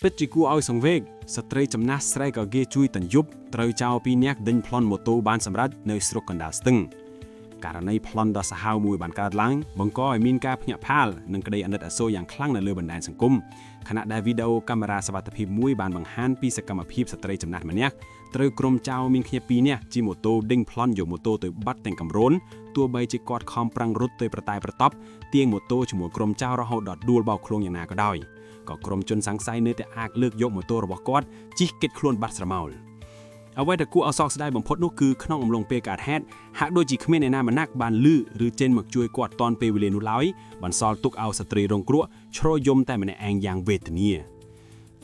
ពិតជាគួរឲ្យសង្វេគស្ត្រីចំណាស់ស្រែកក៏គេជួយតញ្ញុបត្រូវចោលពីរនាក់ដេញប្លន់ម៉ូតូបានសម្រេចនៅស្រុកកណ្ដាលស្ទឹងករណីប្លន់ដ៏សាហាវមួយបានកើតឡើងបង្កឲ្យមានការភ្ញាក់ផ្អើលនិងក្តីអាណិតអាសូរយ៉ាងខ្លាំងនៅលើបណ្ដាញសង្គមខណៈដែលវីដេអូកាមេរ៉ាសុវត្ថិភាពមួយបានបង្ហាញពីសកម្មភាពស្ត្រីចំណាស់ម្នាក់ត្រូវក្រុមចៅមានគ្នាពីរនាក់ជិះម៉ូតូដេញប្លន់យកម៉ូតូទៅបាត់ទាំងកំរោនទោះបីជាគាត់ខំប្រឹងរត់ទៅប្រតែប្រតប់ទាញម៉ូតូជាមួយក្រុមចៅរហូតដល់ដួលបោកខ្លួនយ៉ាងណាក៏ដោយក៏ក្រុមជនសង្ស័យនៅតែអាចលើកយកម៉ូតូរបស់គាត់ជិះគេចខ្លួនបាត់ស្រមោលអ្វីដែលគួរឲ្យសោកស្ដាយបំផុតនោះគឺក្នុងអំឡុងពេលកើតហេតុហាក់ដូចជាគ្មានអ្នកណាម្នាក់បានលឺឬចេញមកជួយគាត់ទាន់ពេលវេលានោះឡើយបន្សល់ទុកឲ្យស្ត្រីរងគ្រោះជ្រោយយំតែម្នាក់ឯងយ៉ាងវេទនា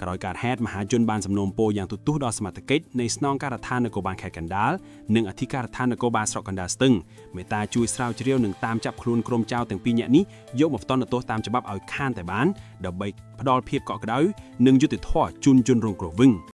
ក្រោយកើតហេតុមហាជនបានសំណូមពរយ៉ាងទូទុះដល់សមត្ថកិច្ចនៃស្នងការដ្ឋាននគរបាលខេត្តកណ្ដាលនិងអធិការដ្ឋាននគរបាលស្រុកកណ្ដាលស្ទឹងមេត្តាជួយស្រាវជ្រាវនិងតាមចាប់ខ្លួនក្រុមចៅទាំងពីរនាក់នេះយកមកផ្ដន់ទោសតាមច្បាប់ឲ្យខានតែបានដើម្បីផ្ដល់ភាពកក់ក្ដៅនិងយុត្តិធម៌ជូនជនរងគ្រោះវិញ